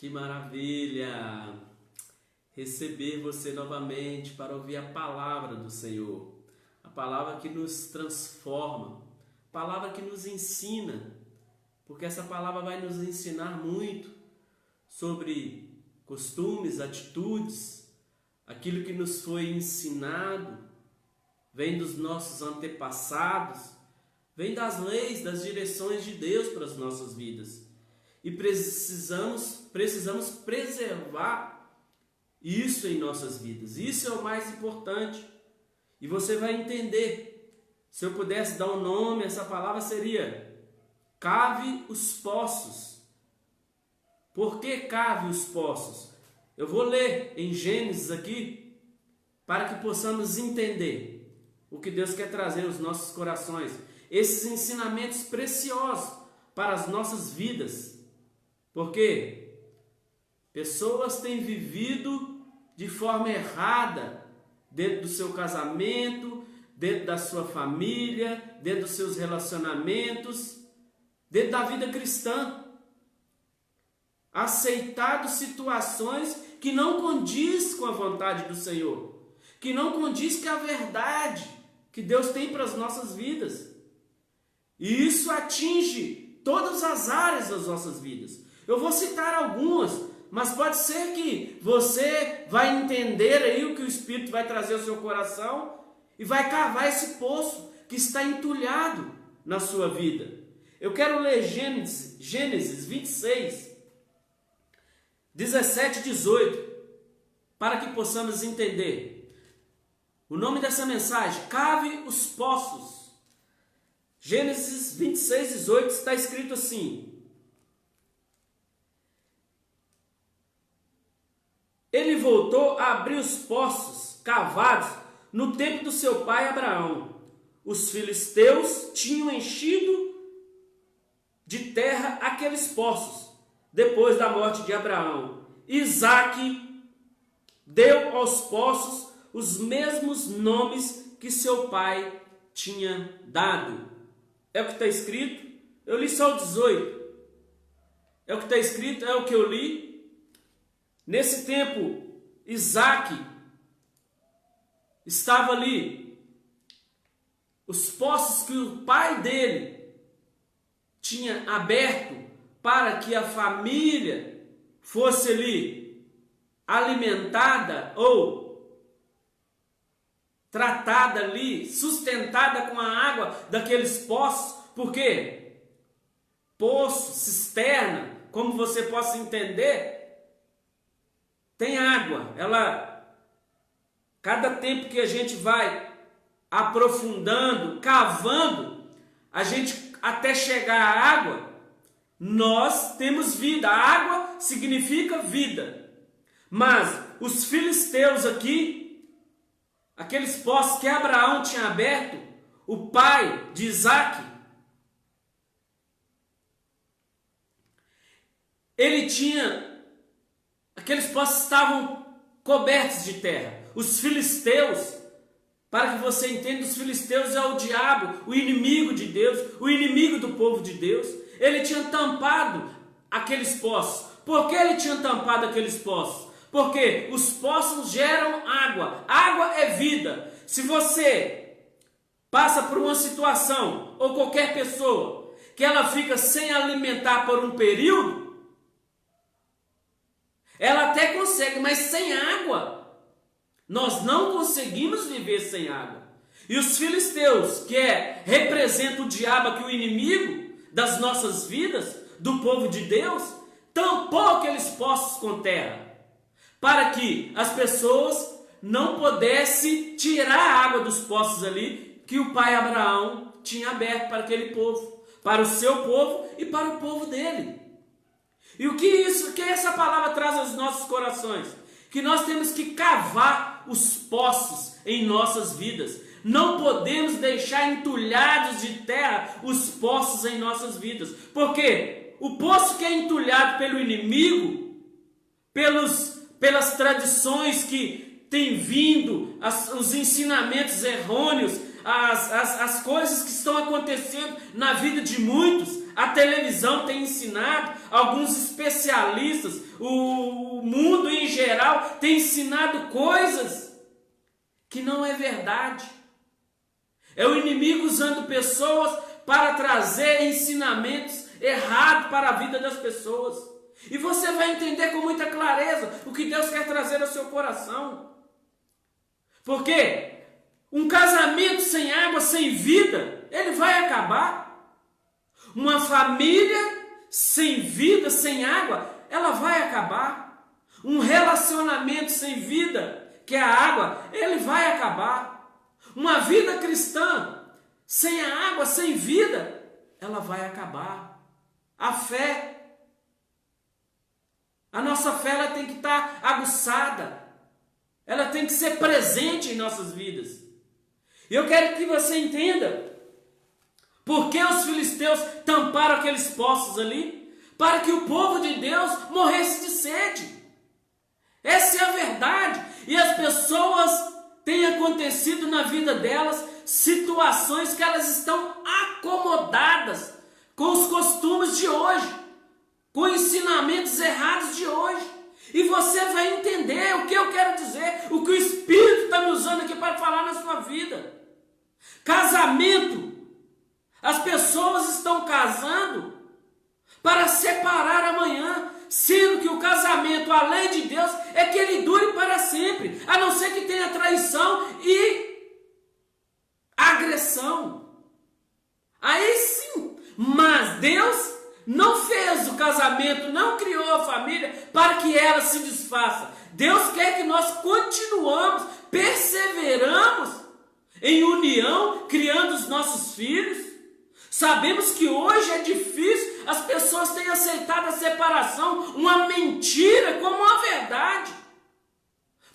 Que maravilha receber você novamente para ouvir a palavra do Senhor, a palavra que nos transforma, a palavra que nos ensina, porque essa palavra vai nos ensinar muito sobre costumes, atitudes, aquilo que nos foi ensinado, vem dos nossos antepassados, vem das leis, das direções de Deus para as nossas vidas. E precisamos preservar isso em nossas vidas. Isso é o mais importante. E você vai entender. Se eu pudesse dar um nome, essa palavra seria: cave os poços. Por que cave os poços? Eu vou ler em Gênesis aqui, para que possamos entender o que Deus quer trazer aos nossos corações. Esses ensinamentos preciosos para as nossas vidas. Porque pessoas têm vivido de forma errada dentro do seu casamento, dentro da sua família, dentro dos seus relacionamentos, dentro da vida cristã. Aceitado situações que não condiz com a vontade do Senhor, que não condiz com a verdade que Deus tem para as nossas vidas. E isso atinge todas as áreas das nossas vidas. Eu vou citar algumas, mas pode ser que você vai entender aí o que o Espírito vai trazer ao seu coração e vai cavar esse poço que está entulhado na sua vida. Eu quero ler Gênesis 26, 17 e 18, para que possamos entender. O nome dessa mensagem: cave os poços. Gênesis 26, 18 está escrito assim: ele voltou a abrir os poços cavados no tempo do seu pai Abraão. Os filisteus tinham enchido de terra aqueles poços depois da morte de Abraão. Isaque deu aos poços os mesmos nomes que seu pai tinha dado. É o que está escrito. Eu li só o 18. É o que está escrito, é o que eu li. Nesse tempo, Isaque estava ali. Os poços que o pai dele tinha aberto para que a família fosse ali alimentada ou tratada ali, sustentada com a água daqueles poços. Por quê? Poço, cisterna, como você possa entender, tem água. Cada tempo que a gente vai aprofundando, cavando, a gente até chegar à água, nós temos vida. A água significa vida. Mas os filisteus aqui, aqueles poços que Abraão tinha aberto, o pai de Isaque, ele tinha... Aqueles poços estavam cobertos de terra. Os filisteus, para que você entenda, os filisteus é o diabo, o inimigo de Deus, o inimigo do povo de Deus. Ele tinha tampado aqueles poços. Por que ele tinha tampado aqueles poços? Porque os poços geram água. Água é vida. Se você passa por uma situação, ou qualquer pessoa, que ela fica sem alimentar por um período, ela até consegue, mas sem água, nós não conseguimos viver sem água. E os filisteus, que representam o diabo aqui, o inimigo das nossas vidas, do povo de Deus, tampou aqueles poços com terra, para que as pessoas não pudessem tirar a água dos poços ali, que o pai Abraão tinha aberto para aquele povo, para o seu povo e para o povo dele. E o que essa palavra traz aos nossos corações? Que nós temos que cavar os poços em nossas vidas. Não podemos deixar entulhados de terra os poços em nossas vidas. Porque o poço que é entulhado pelo inimigo, pelas tradições que têm vindo, os ensinamentos errôneos, as coisas que estão acontecendo na vida de muitos, a televisão tem ensinado, alguns especialistas, o mundo em geral tem ensinado coisas que não é verdade. É o inimigo usando pessoas para trazer ensinamentos errados para a vida das pessoas. E você vai entender com muita clareza o que Deus quer trazer ao seu coração. Porque um casamento sem água, sem vida, ele vai acabar. Uma família sem vida, sem água, ela vai acabar. Um relacionamento sem vida, que é a água, ele vai acabar. Uma vida cristã sem a água, sem vida, ela vai acabar. A fé, a nossa fé, ela tem que estar aguçada. Ela tem que ser presente em nossas vidas. E eu quero que você entenda por que os filisteus tamparam aqueles poços ali, para que o povo de Deus morresse de sede. Essa é a verdade. E as pessoas têm acontecido na vida delas situações que elas estão acomodadas com os costumes de hoje, com ensinamentos errados de hoje. E você vai entender o que eu quero dizer, o que o Espírito está me usando aqui para falar na sua vida. Casamento. As pessoas estão casando para separar amanhã, sendo que o casamento, a lei de Deus, é que ele dure para sempre, a não ser que tenha traição e agressão. Aí sim, mas Deus não fez o casamento, não criou a família para que ela se desfaça. Deus quer que nós continuamos, perseveramos em união, criando os nossos filhos. Sabemos que hoje é difícil, as pessoas têm aceitado a separação, uma mentira como uma verdade.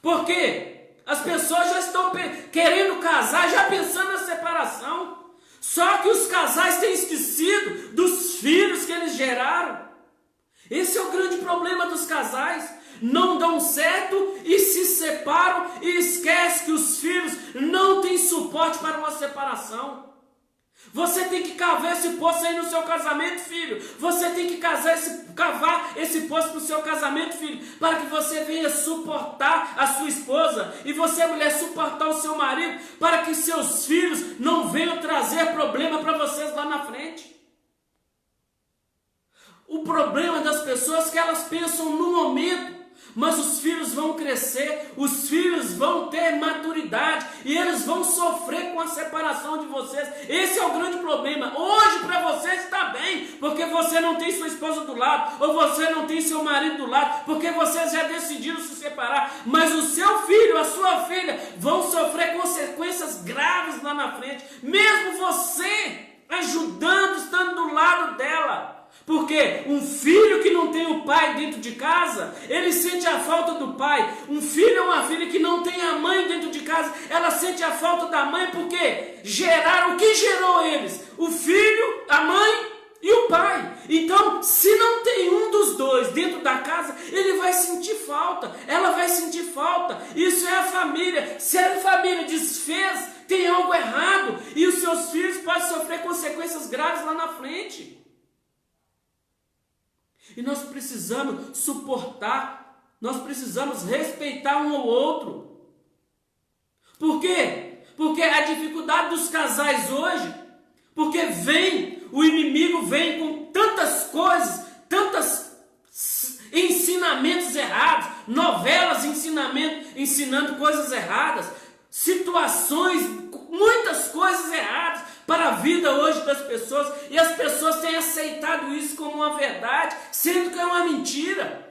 Por quê? As pessoas já estão querendo casar, já pensando na separação. Só que os casais têm esquecido dos filhos que eles geraram. Esse é o grande problema dos casais. Não dão certo e se separam e esquecem que os filhos não têm suporte para uma separação. Você tem que cavar esse poço aí no seu casamento, filho. Você tem que cavar esse poço no seu casamento, filho, para que você venha suportar a sua esposa e você, mulher, suportar o seu marido, para que seus filhos não venham trazer problema para vocês lá na frente. O problema das pessoas é que elas pensam no momento, mas os filhos vão crescer, os filhos vão ter maturidade e eles vão sofrer com a separação de vocês. Esse é o grande problema. Hoje para vocês está bem, porque você não tem sua esposa do lado, ou você não tem seu marido do lado, porque vocês já decidiram se separar. Mas o seu filho, a sua filha vão sofrer consequências graves lá na frente, mesmo você ajudando, estando do lado dela. Porque um filho que não tem o pai dentro de casa, ele sente a falta do pai. Um filho ou uma filha que não tem a mãe dentro de casa, ela sente a falta da mãe, porque geraram, o que gerou eles? O filho, a mãe e o pai. Então, se não tem um dos dois dentro da casa, ele vai sentir falta, ela vai sentir falta. Isso é a família. Se a família desfez, tem algo errado, e os seus filhos podem sofrer consequências graves lá na frente. E nós precisamos suportar, nós precisamos respeitar um ao outro. Por quê? Porque a dificuldade dos casais hoje, porque o inimigo vem com tantas coisas, tantos ensinamentos errados, novelas ensinando coisas erradas, situações, muitas coisas erradas para a vida hoje das pessoas, e as pessoas têm aceitado isso como uma verdade, sendo que é uma mentira.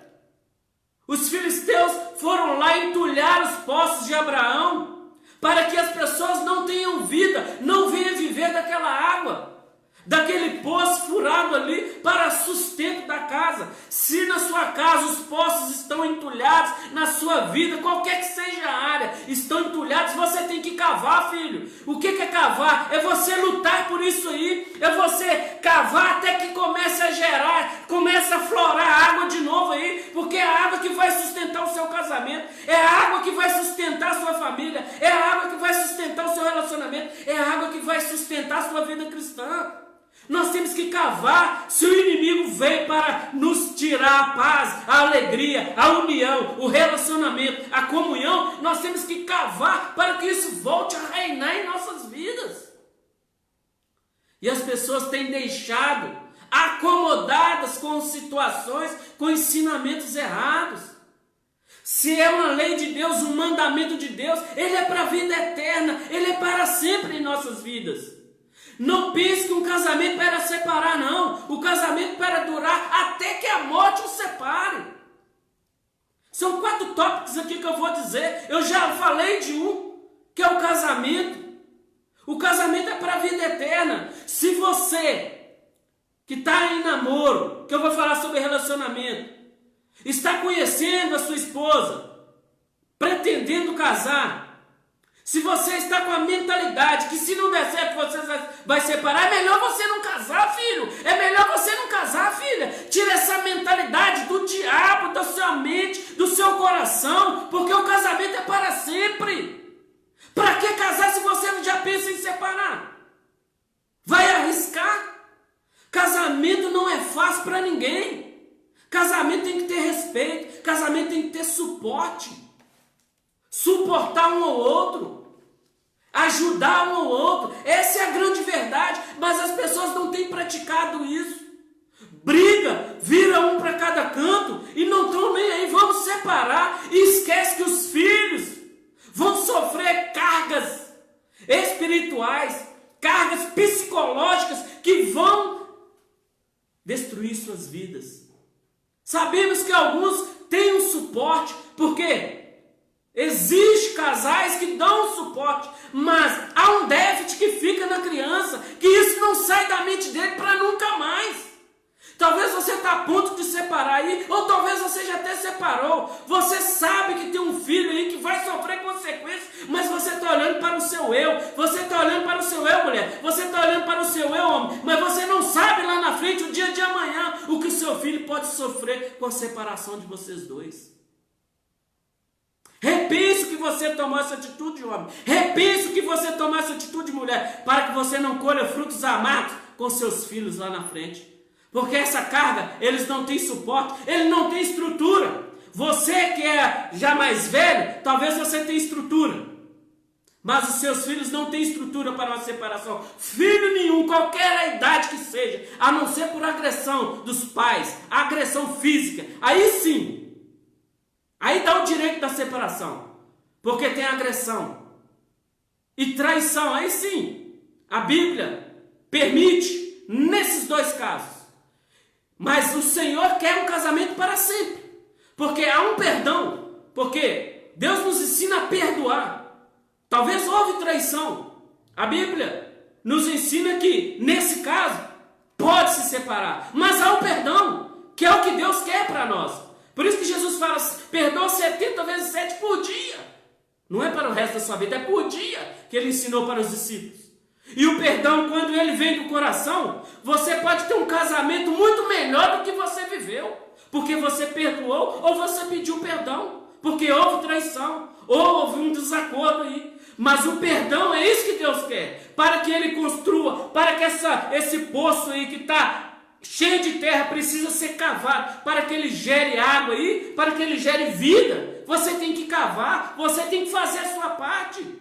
Os filisteus foram lá entulhar os poços de Abraão, para que as pessoas não tenham vida, não venham viver daquela água, daquele poço furado ali para sustento da casa. Se na sua casa os poços estão entulhados, na sua vida, qualquer que seja a área, estão entulhados, você tem que cavar, filho. O que é cavar? É você lutar por isso aí, é você cavar até que comece a gerar, comece a florar água de novo aí, porque é a água que vai sustentar o seu casamento, é a água que vai sustentar a sua família, é a água que vai sustentar o seu relacionamento, é a água que vai sustentar a sua vida cristã. Nós temos que cavar cavar se o inimigo veio para nos tirar a paz, a alegria, a união, o relacionamento, a comunhão. Nós temos que cavar para que isso volte a reinar em nossas vidas. E as pessoas têm deixado acomodadas com situações, com ensinamentos errados. Se é uma lei de Deus, um mandamento de Deus, ele é para a vida eterna, ele é para sempre em nossas vidas. Não pense que um casamento é para separar, não. O casamento é para durar até que a morte o separe. São 4 tópicos aqui que eu vou dizer. Eu já falei de um, que é o casamento. O casamento é para a vida eterna. Se você que está em namoro, que eu vou falar sobre relacionamento, está conhecendo a sua esposa, pretendendo casar, se você está com a mentalidade que se não der certo você vai separar, é melhor você não casar, filho. É melhor você não casar, filha. Tira essa mentalidade do diabo, da sua mente, do seu coração, porque o casamento é para sempre. Para que casar se você já pensa em separar? Vai arriscar? Casamento não é fácil para ninguém. Casamento tem que ter respeito, casamento tem que ter suporte. Suportar um ao outro. Ajudar um ao outro. Essa é a grande verdade. Mas as pessoas não têm praticado isso. Briga, vira um para cada canto e não estão nem aí. Vamos separar e esquece que os filhos vão sofrer cargas espirituais, cargas psicológicas que vão destruir suas vidas. Sabemos que alguns têm um suporte, porque existem casais que dão suporte, mas há um déficit que fica na criança, que isso não sai da mente dele para nunca mais. Talvez você está a ponto de separar aí, ou talvez você já até separou. Você sabe que tem um filho aí que vai sofrer consequências, mas você está olhando para o seu eu. Você está olhando para o seu eu, mulher. Você está olhando para o seu eu, homem. Mas você não sabe lá na frente, o dia de amanhã, o que o seu filho pode sofrer com a separação de vocês dois. Repense o que você tomou essa atitude, homem. Repense o que você tomou essa atitude, mulher, para que você não colha frutos amargos com seus filhos lá na frente. Porque essa carga, eles não têm suporte, eles não têm estrutura. Você que é já mais velho, talvez você tenha estrutura. Mas os seus filhos não têm estrutura para uma separação. Filho nenhum, qualquer idade que seja, a não ser por agressão dos pais, agressão física. Aí sim, aí dá o direito da separação. Porque tem agressão e traição, aí sim, a Bíblia permite nesses dois casos. Mas o Senhor quer um casamento para sempre. Porque há um perdão. Porque Deus nos ensina a perdoar. Talvez houve traição. A Bíblia nos ensina que, nesse caso, pode se separar. Mas há o perdão, que é o que Deus quer para nós. Por isso que Jesus fala, perdoa 70 vezes 7 por dia. Não é para o resto da sua vida, é por dia que ele ensinou para os discípulos. E o perdão, quando ele vem do coração, você pode ter um casamento muito melhor do que você viveu. Porque você perdoou ou você pediu perdão. Porque houve traição, ou houve um desacordo aí. Mas o perdão é isso que Deus quer. Para que ele construa, para que esse poço aí que está cheio de terra precisa ser cavado. Para que ele gere água aí, para que ele gere vida. Você tem que cavar, você tem que fazer a sua parte.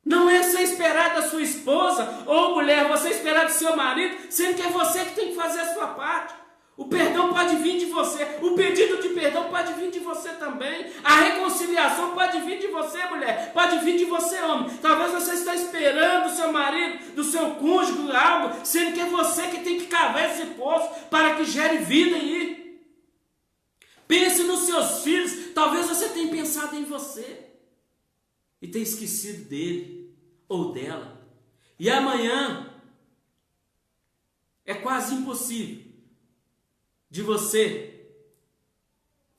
Não é você esperar da sua esposa ou mulher, você esperar do seu marido, sendo que é você que tem que fazer a sua parte. O perdão pode vir de você, o pedido de perdão pode vir de você também, a reconciliação pode vir de você, mulher, pode vir de você, homem. Talvez você está esperando do seu marido, do seu cônjuge, algo, sendo que é você que tem que cavar esse poço para que gere vida aí. Pense nos seus filhos, talvez você tenha pensado em você e tenha esquecido dele ou dela. E amanhã é quase impossível de você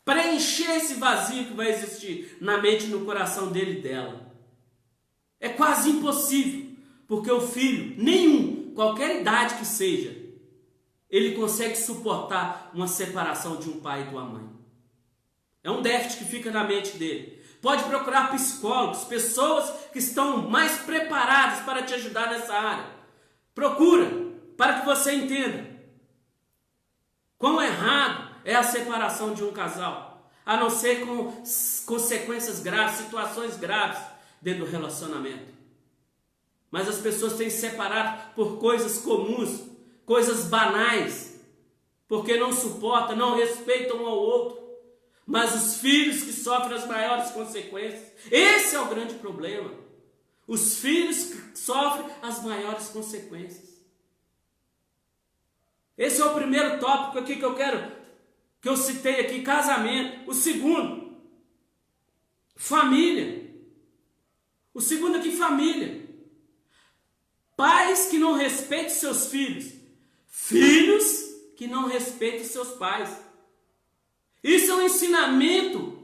preencher esse vazio que vai existir na mente e no coração dele e dela. É quase impossível, porque o filho, nenhum, qualquer idade que seja, ele consegue suportar uma separação de um pai e de uma mãe. É um déficit que fica na mente dele. Pode procurar psicólogos, pessoas que estão mais preparadas para te ajudar nessa área. Procura para que você entenda quão errado é a separação de um casal, a não ser com consequências graves, situações graves dentro do relacionamento. Mas as pessoas têm se separado por coisas comuns, coisas banais, porque não suportam, não respeitam um ao outro. Mas os filhos que sofrem as maiores consequências, esse é o grande problema. Os filhos que sofrem as maiores consequências. Esse é o primeiro tópico aqui que eu citei aqui, casamento. O segundo, família. O segundo aqui, família. Pais que não respeitam seus filhos. Filhos que não respeitam seus pais. Isso é um ensinamento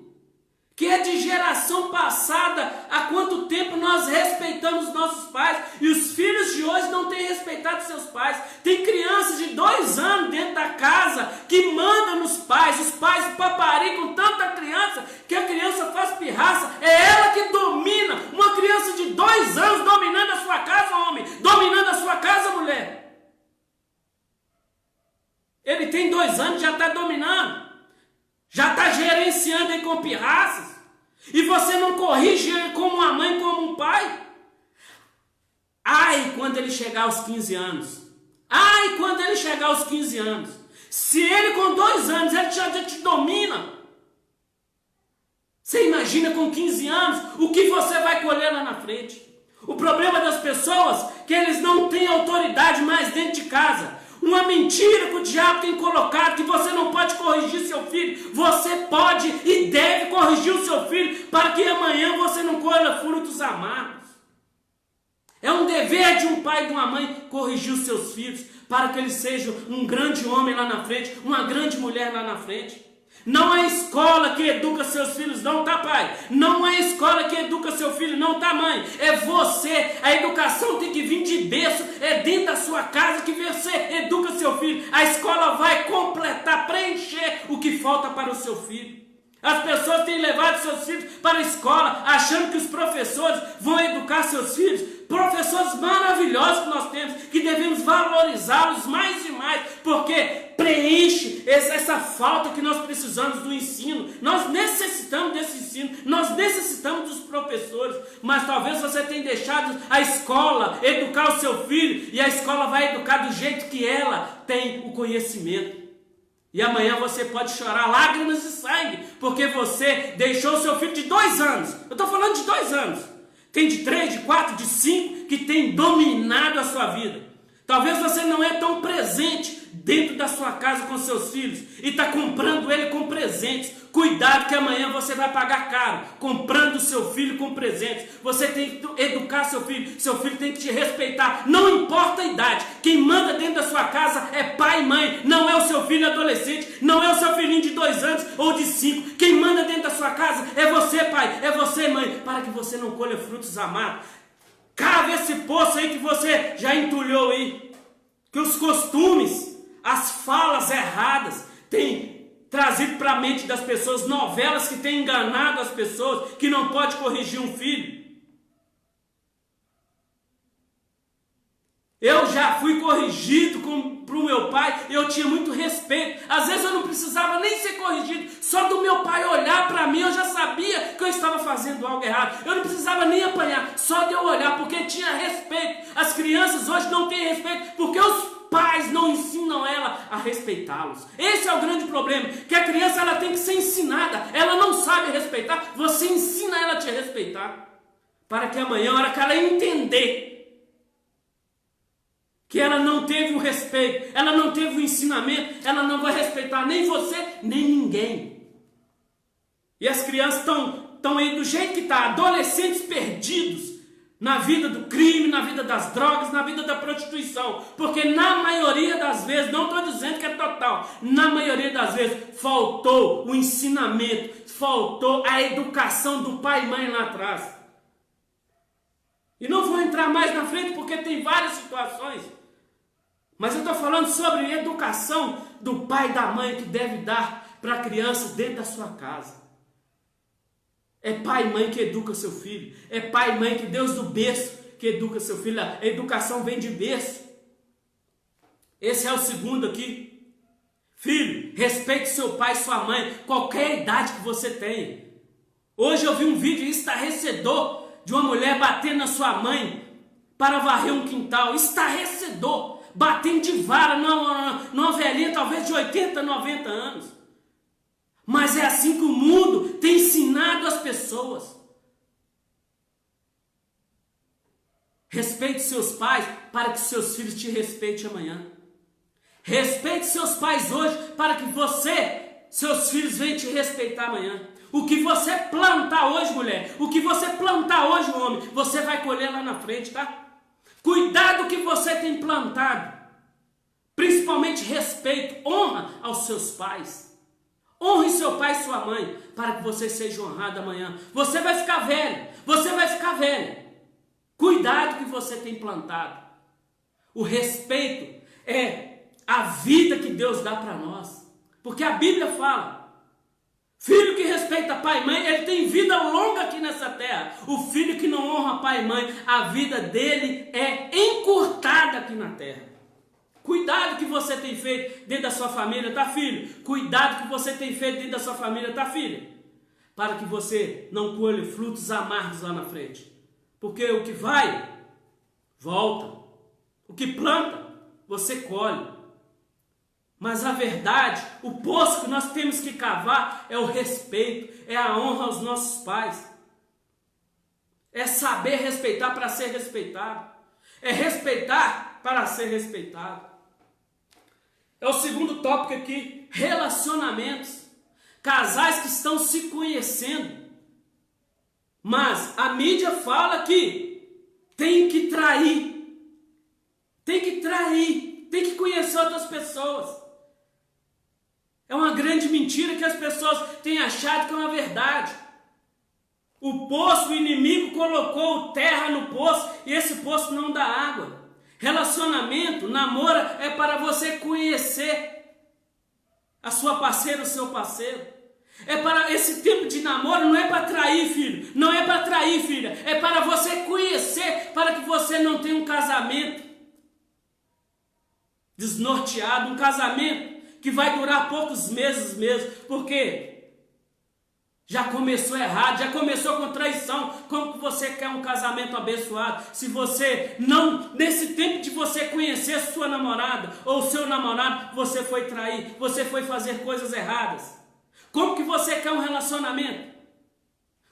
que é de geração passada. Há quanto tempo nós respeitamos nossos pais e os filhos de hoje não têm respeitado seus pais. Tem crianças de 2 anos dentro da casa que mandam nos pais. Os pais paparicam tanta criança que a criança faz pirraça. É ela que domina. Uma criança de 2 anos dominando a sua casa, homem. Dominando a sua casa, mulher. Ele tem 2 anos, já está dominando. Já está gerenciando aí com pirraças. E você não corrige ele como uma mãe, como um pai. Ai, quando ele chegar aos 15 anos. Ai, quando ele chegar aos 15 anos. Se ele com 2 anos, ele já te domina. Você imagina com 15 anos o que você vai colher lá na frente. O problema das pessoas é que eles não têm autoridade mais dentro de casa. Uma mentira que o diabo tem colocado, que você não pode corrigir seu filho. Você pode e deve corrigir o seu filho, para que amanhã você não colha frutos amargos. É um dever de um pai e de uma mãe corrigir os seus filhos, para que eles sejam um grande homem lá na frente, uma grande mulher lá na frente. Não é a escola que educa seus filhos, não, tá, pai? Não é a escola que educa seu filho, não, tá, mãe? É você. A educação tem que vir de berço, é dentro da sua casa que você educa seu filho. A escola vai completar, preencher o que falta para o seu filho. As pessoas têm levado seus filhos para a escola, achando que os professores vão educar seus filhos. Professores maravilhosos que nós temos, que devemos valorizá-los mais e mais, porque preenche essa falta que nós precisamos do ensino. Nós necessitamos desse ensino, nós necessitamos dos professores, mas talvez você tenha deixado a escola educar o seu filho, e a escola vai educar do jeito que ela tem o conhecimento. E amanhã você pode chorar lágrimas de sangue, porque você deixou o seu filho de 2 anos. Eu estou falando de 2 anos. Tem de 3, de 4, de 5 que tem dominado a sua vida. Talvez você não é tão presente dentro da sua casa com seus filhos e está comprando ele com presentes. Cuidado que amanhã você vai pagar caro comprando o seu filho com presentes. Você tem que educar seu filho tem que te respeitar, não importa a idade. Quem manda dentro da sua casa é pai e mãe, não é o seu filho adolescente, não é o seu filhinho de 2 anos ou de 5. Quem manda dentro da sua casa é você, pai, é você, mãe, para que você não colha frutos amargos. Cava esse poço aí que você já entulhou aí, que os costumes, as falas erradas têm trazido para a mente das pessoas, novelas que têm enganado as pessoas, que não pode corrigir um filho. Eu já fui corrigido para o meu pai, eu tinha muito respeito. Às vezes eu não precisava nem ser corrigido, só do meu pai olhar para mim eu já sabia que eu estava fazendo algo errado. Eu não precisava nem apanhar, só de eu olhar, porque tinha respeito. As crianças hoje não têm respeito, porque os pais não ensinam ela a respeitá-los. Esse é o grande problema, que a criança ela tem que ser ensinada, ela não sabe respeitar, você ensina ela a te respeitar, para que amanhã, na hora que ela entender que ela não teve o respeito, ela não teve o ensinamento, ela não vai respeitar nem você, nem ninguém. E as crianças estão aí do jeito que está, adolescentes perdidos, na vida do crime, na vida das drogas, na vida da prostituição. Porque na maioria das vezes, não estou dizendo que é total, na maioria das vezes faltou o ensinamento, faltou a educação do pai e mãe lá atrás. E não vou entrar mais na frente porque tem várias situações. Mas eu estou falando sobre a educação do pai e da mãe que deve dar para a criança dentro da sua casa. É pai e mãe que educa seu filho. É pai e mãe que Deus do berço que educa seu filho. A educação vem de berço. Esse é o segundo aqui. Filho, respeite seu pai e sua mãe, qualquer idade que você tenha. Hoje eu vi um vídeo estarrecedor de uma mulher batendo na sua mãe para varrer um quintal. Estarrecedor, batendo de vara numa velhinha talvez de 80, 90 anos. Mas é assim que o mundo tem ensinado as pessoas. Respeite seus pais para que seus filhos te respeitem amanhã. Respeite seus pais hoje para que seus filhos venham te respeitar amanhã. O que você plantar hoje, mulher, o que você plantar hoje, homem, você vai colher lá na frente, tá? Cuidado do que você tem plantado. Principalmente respeito, honra aos seus pais. Honre seu pai e sua mãe para que você seja honrado amanhã. Você vai ficar velho, você vai ficar velho. Cuidado que você tem plantado. O respeito é a vida que Deus dá para nós. Porque a Bíblia fala, filho que respeita pai e mãe, ele tem vida longa aqui nessa terra. O filho que não honra pai e mãe, a vida dele é encurtada aqui na terra. Cuidado que você tem feito dentro da sua família, tá, filho? Cuidado que você tem feito dentro da sua família, tá, filho? Para que você não colhe frutos amargos lá na frente. Porque o que vai, volta. O que planta, você colhe. Mas a verdade, o poço que nós temos que cavar é o respeito, é a honra aos nossos pais. É saber respeitar para ser respeitado. É respeitar para ser respeitado. É o segundo tópico aqui, relacionamentos. Casais que estão se conhecendo. Mas a mídia fala que tem que trair. Tem que trair. Tem que conhecer outras pessoas. É uma grande mentira que as pessoas têm achado que é uma verdade. O poço, o inimigo colocou terra no poço e esse poço não dá água. Relacionamento, namoro é para você conhecer a sua parceira, o seu parceiro. É para esse tempo de namoro, não é para trair, filho. Não é para trair, filha. É para você conhecer, para que você não tenha um casamento desnorteado, um casamento que vai durar poucos meses mesmo. Porque já começou errado, já começou com traição. Como que você quer um casamento abençoado se você não, nesse tempo de você conhecer sua namorada ou seu namorado, você foi trair, você foi fazer coisas erradas? Como que você quer um relacionamento?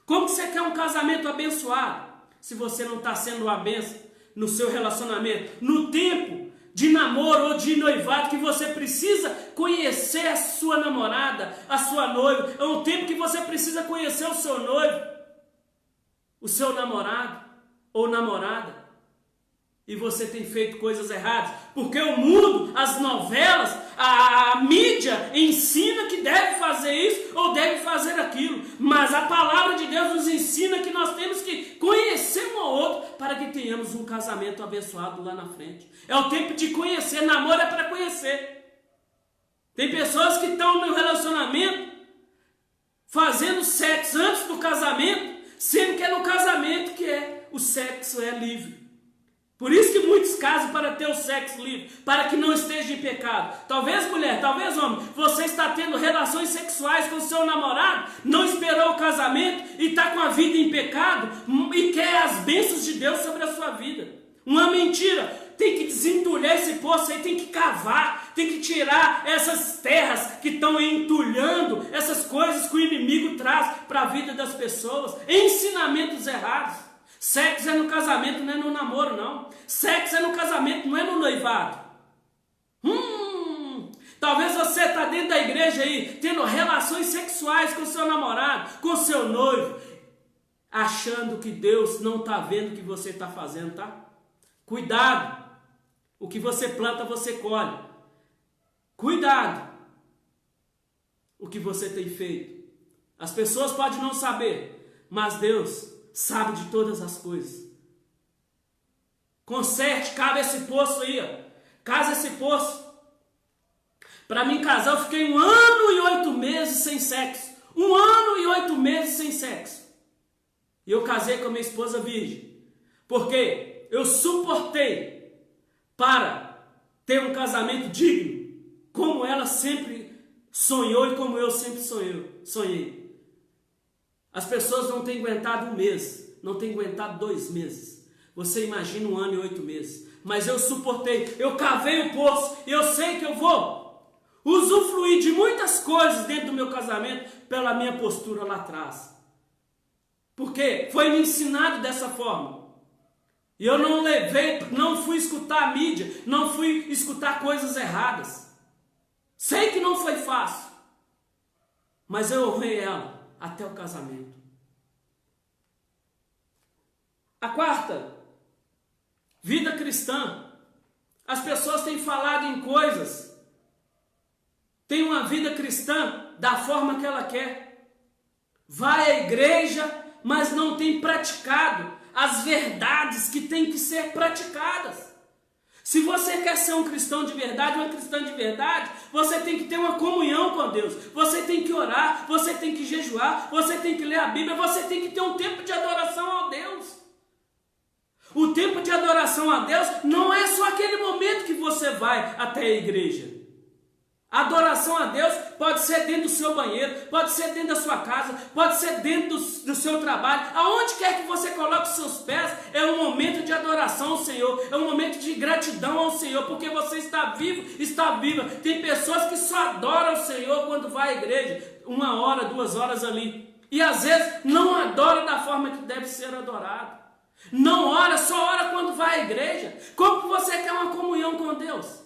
Como que você quer um casamento abençoado se você não está sendo uma bênção no seu relacionamento? No tempo de namoro ou de noivado que você precisa conhecer a sua namorada, a sua noiva. É um tempo que você precisa conhecer o seu noivo, o seu namorado ou namorada. E você tem feito coisas erradas. Porque o mundo, as novelas, a mídia ensina que deve fazer isso ou deve fazer aquilo. Mas a palavra de Deus nos ensina que nós temos que conhecer um ao outro para que tenhamos um casamento abençoado lá na frente. É o tempo de conhecer. Namoro é para conhecer. Tem pessoas que estão no relacionamento fazendo sexo antes do casamento, sendo que é no casamento que o sexo é livre. Por isso que muitos casam para ter o sexo livre, para que não esteja em pecado. Talvez mulher, talvez homem, você está tendo relações sexuais com seu namorado, não esperou o casamento e está com a vida em pecado e quer as bênçãos de Deus sobre a sua vida. Uma mentira. Tem que desentulhar esse poço aí, tem que cavar, tem que tirar essas terras que estão entulhando, essas coisas que o inimigo traz para a vida das pessoas, ensinamentos errados. Sexo é no casamento, não é no namoro, não. Sexo é no casamento, não é no noivado. Talvez você está dentro da igreja aí, tendo relações sexuais com seu namorado, com seu noivo, achando que Deus não está vendo o que você está fazendo, tá? Cuidado. O que você planta, você colhe. Cuidado. O que você tem feito. As pessoas podem não saber, mas Deus sabe de todas as coisas. Conserte, cava esse poço aí, ó. Casa esse poço. Para mim casar, eu fiquei 1 ano e 8 meses sem sexo. 1 ano e 8 meses sem sexo. E eu casei com a minha esposa virgem. Porque eu suportei para ter um casamento digno, como ela sempre sonhou e como eu sempre sonhei. As pessoas não têm aguentado 1 mês, não têm aguentado 2 meses. Você imagina 1 ano e 8 meses. Mas eu suportei, eu cavei o poço, e eu sei que eu vou usufruir de muitas coisas dentro do meu casamento pela minha postura lá atrás. Porque foi me ensinado dessa forma. E eu não fui escutar a mídia, não fui escutar coisas erradas. Sei que não foi fácil, mas eu honrei ela até o casamento. A quarta, vida cristã. As pessoas têm falado em coisas, têm uma vida cristã da forma que ela quer. Vai à igreja, mas não tem praticado as verdades que têm que ser praticadas. Se você quer ser um cristão de verdade, uma cristã de verdade, você tem que ter uma comunhão com Deus. Você tem que orar, você tem que jejuar, você tem que ler a Bíblia, você tem que ter um tempo de adoração a Deus. O tempo de adoração a Deus não é só aquele momento que você vai até a igreja. A adoração a Deus pode ser dentro do seu banheiro, pode ser dentro da sua casa, pode ser dentro do seu trabalho. Aonde quer que você coloque os seus pés, é um momento de adoração ao Senhor, é um momento de gratidão ao Senhor, porque você está vivo, está viva. Tem pessoas que só adoram o Senhor quando vai à igreja, 1 hora, 2 horas ali. E às vezes não adora da forma que deve ser adorado. Não ora, só ora quando vai à igreja. Como que você quer uma comunhão com Deus?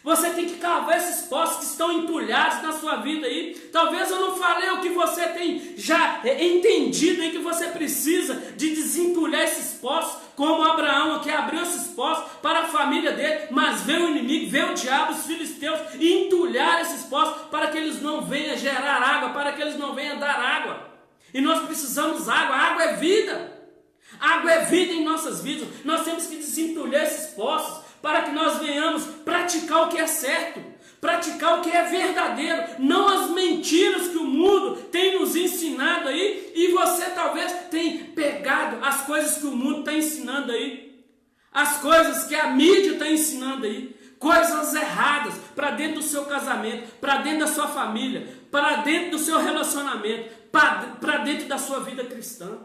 Você tem que cavar esses poços que estão entulhados na sua vida aí. Talvez eu não falei o que você tem já entendido aí, que você precisa de desentulhar esses poços, como Abraão, que abriu esses poços para a família dele, mas veio o inimigo, veio o diabo, os filisteus, e entulhar esses poços para que eles não venham gerar água, para que eles não venham dar água. E nós precisamos água, água é vida. Água é vida em nossas vidas. Nós temos que desentulhar esses poços para que nós venhamos praticar o que é certo, praticar o que é verdadeiro, não as mentiras que o mundo tem nos ensinado aí, e você talvez tenha pegado as coisas que o mundo está ensinando aí, as coisas que a mídia está ensinando aí, coisas erradas para dentro do seu casamento, para dentro da sua família, para dentro do seu relacionamento, para dentro da sua vida cristã.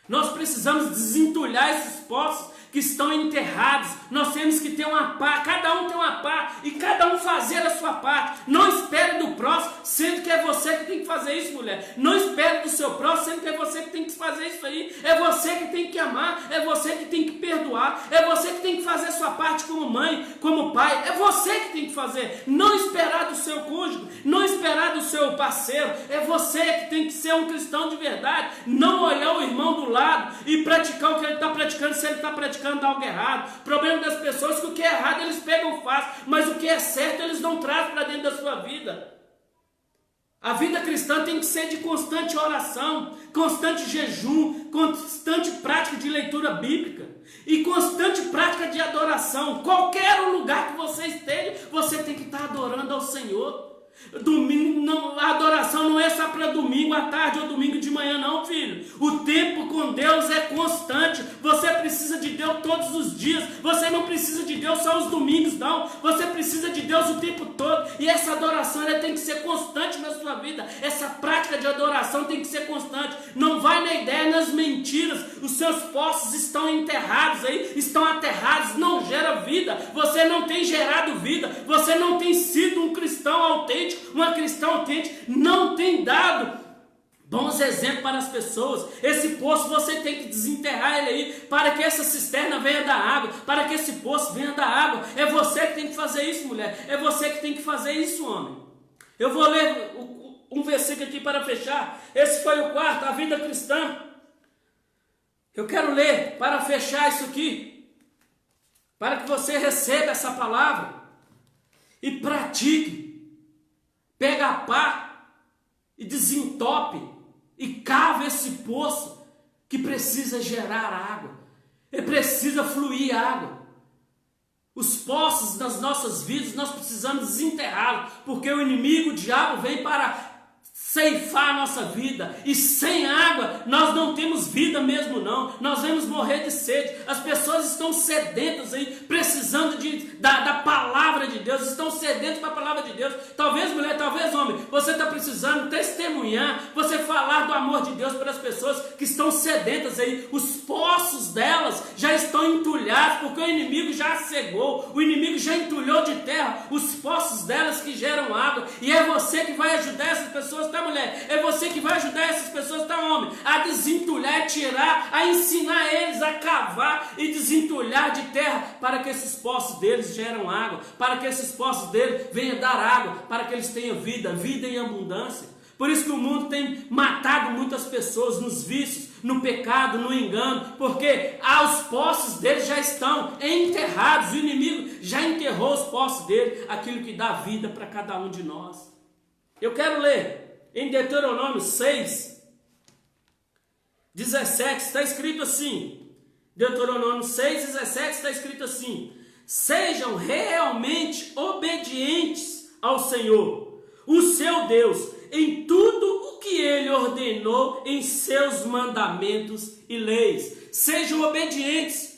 Nós precisamos desentulhar esses poços que estão enterrados. Nós temos que ter uma pá, cada um tem uma pá, e cada um fazer a sua parte. Não espere do próximo, sendo que é você que tem que fazer isso, mulher. Não espere do seu próximo, sendo que é você que tem que fazer isso aí. É você que tem que amar, é você que tem que perdoar, é você que tem que fazer a sua parte como mãe, como pai. É você que tem que fazer. Não esperar do seu cônjuge, não esperar do seu parceiro. É você que tem que ser um cristão de verdade. Não olhar o irmão do lado e praticar o que ele está praticando, se ele está praticando algo errado. O problema das pessoas é que o que é errado eles pegam fácil, mas o que é certo eles não trazem para dentro da sua vida. A vida cristã tem que ser de constante oração, constante jejum, constante prática de leitura bíblica e constante prática de adoração. Qualquer lugar que você esteja, você tem que estar adorando ao Senhor. Domingo, não, a adoração não é só para domingo à tarde ou domingo de manhã, não, filho. O tempo com Deus é constante. Você precisa de Deus todos os dias. Você não precisa de Deus só os domingos, não. Você precisa de Deus o tempo todo. E essa adoração ela tem que ser constante na sua vida. Essa prática de adoração tem que ser constante. Não vai na ideia, nas mentiras. Os seus poços estão enterrados aí, estão aterrados, não gera vida. Você não tem gerado vida. Você não tem sido um cristão autêntico. Uma cristã autêntica, não tem dado bons exemplos para as pessoas. Esse poço você tem que desenterrar ele aí, para que essa cisterna venha dar água, para que esse poço venha dar água. É você que tem que fazer isso, mulher. É você que tem que fazer isso, homem. Eu vou ler um versículo aqui para fechar. Esse foi o quarto, a vida cristã. Eu quero ler para fechar isso aqui, para que você receba essa palavra e pratique. Pega a pá e desentope e cava esse poço que precisa gerar água, e precisa fluir água. Os poços das nossas vidas nós precisamos desenterrá-los, porque o inimigo, o diabo, vem para ceifar a nossa vida, e sem água nós não temos vida mesmo não, nós vamos morrer de sede. As pessoas estão sedentas aí, precisando da palavra de Deus, estão sedentas para a palavra de Deus. Talvez mulher, talvez homem, você está precisando testemunhar, você falar do amor de Deus para as pessoas que estão sedentas aí. Os poços delas já estão entulhados, porque o inimigo já cegou, o inimigo já entulhou de terra os poços delas que geram água, e é você que vai ajudar essas pessoas, tá mulher? É você que vai ajudar essas pessoas, tá homem? A desentulhar, tirar, a ensinar eles a cavar e desentulhar de terra, para que esses poços deles geram água, para que esses poços deles venham dar água, para que eles tenham vida, vida em abundância. Por isso que o mundo tem matado muitas pessoas nos vícios, no pecado, no engano, porque os poços deles já estão enterrados, o inimigo já enterrou os poços dele, aquilo que dá vida para cada um de nós. Eu quero ler em Deuteronômio 6, 17, está escrito assim, Deuteronômio 6, 17 está escrito assim: sejam realmente obedientes ao Senhor, o seu Deus, em tudo o que Ele ordenou em seus mandamentos e leis. Sejam obedientes.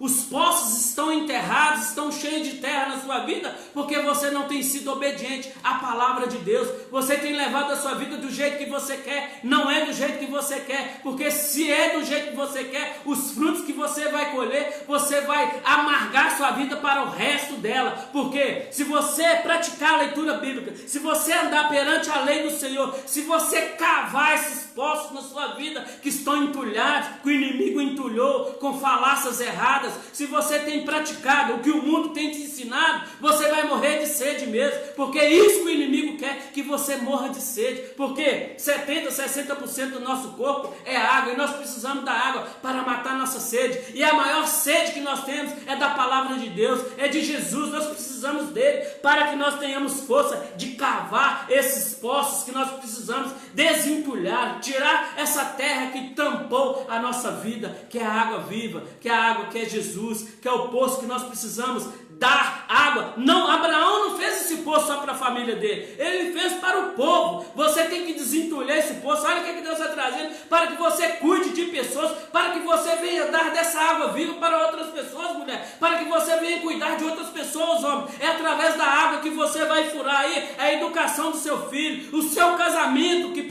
Os poços estão enterrados, estão cheios de terra na sua vida, porque você não tem sido obediente à palavra de Deus. Você tem levado a sua vida do jeito que você quer, não é do jeito que você quer, porque se é do jeito que você quer, os frutos que você vai colher, você vai amargar sua vida para o resto dela. Porque se você praticar a leitura bíblica, se você andar perante a lei do Senhor, se você cavar esses poços na sua vida que estão entulhados, que o inimigo entulhou com falácias erradas, se você tem praticado o que o mundo tem te ensinado, você vai morrer de sede mesmo, porque é isso que o inimigo quer, que você morra de sede, porque 70%, 60% do nosso corpo é água, e nós precisamos da água para matar nossa sede, e a maior sede que nós temos é da palavra de Deus, é de Jesus. Nós precisamos dele, para que nós tenhamos força de cavar esses poços que nós precisamos desentulhar, tirar essa terra que tampou a nossa vida, que é a água viva, que é a água que é Jesus, que é o poço que nós precisamos dar água. Não, Abraão não fez esse poço só para a família dele, ele fez para o povo. Você tem que desentulhar esse poço. Olha o que Deus está trazendo, para que você cuide de pessoas, para que você venha dar dessa água viva para outras pessoas, mulher, para que você venha cuidar de outras pessoas, homem. É através da água que você vai furar aí a educação do seu filho, o seu casamento, que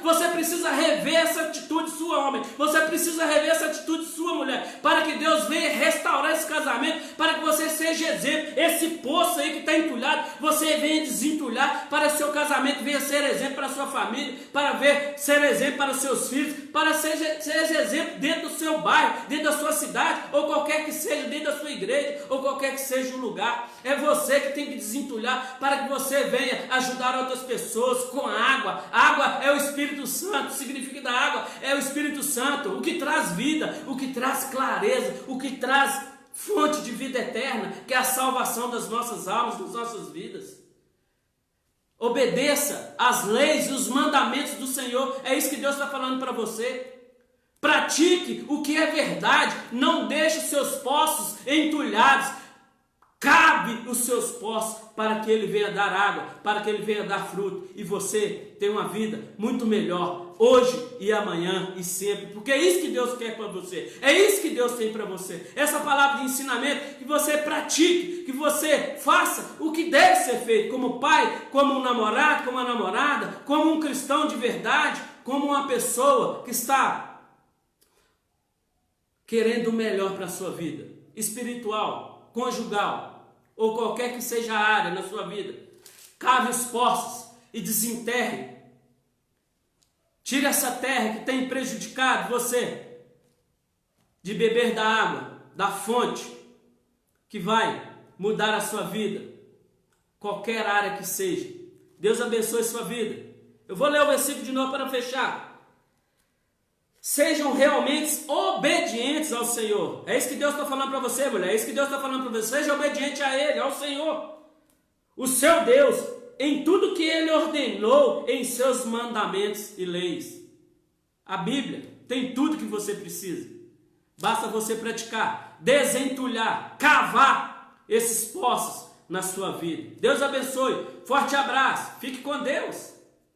você precisa rever essa atitude sua, homem, você precisa rever essa atitude sua, mulher, para que Deus venha restaurar esse casamento, para que você seja exemplo. Esse poço aí que está entulhado, você venha desentulhar, para que seu casamento venha ser exemplo para a sua família, para ser exemplo para os seus filhos, para seja exemplo dentro do seu bairro, dentro da sua cidade, ou qualquer que seja, dentro da sua igreja, ou qualquer que seja o lugar. É você que tem que desentulhar, para que você venha ajudar outras pessoas com água. Água é o Espírito Santo, o significado da água é o Espírito Santo, o que traz vida, o que traz clareza, o que traz fonte de vida eterna, que é a salvação das nossas almas, das nossas vidas. Obedeça às leis e os mandamentos do Senhor. É isso que Deus está falando para você. Pratique o que é verdade. Não deixe os seus poços entulhados. Cabe os seus poços para que ele venha dar água, para que ele venha dar fruto, e você tem uma vida muito melhor hoje e amanhã e sempre, porque é isso que Deus quer para você, é isso que Deus tem para você. Essa palavra de ensinamento, que você pratique, que você faça o que deve ser feito, como pai, como um namorado, como uma namorada, como um cristão de verdade, como uma pessoa que está querendo o melhor para a sua vida, espiritual, conjugal, ou qualquer que seja a área na sua vida. Cave os poços e desenterre. Tire essa terra que tem prejudicado você de beber da água, da fonte, que vai mudar a sua vida, qualquer área que seja. Deus abençoe a sua vida. Eu vou ler o versículo de novo para fechar. Sejam realmente obedientes ao Senhor. É isso que Deus está falando para você, mulher. É isso que Deus está falando para você. Seja obediente a Ele, ao Senhor, o seu Deus, em tudo que Ele ordenou em seus mandamentos e leis. A Bíblia tem tudo que você precisa. Basta você praticar, desentulhar, cavar esses poços na sua vida. Deus abençoe. Forte abraço. Fique com Deus.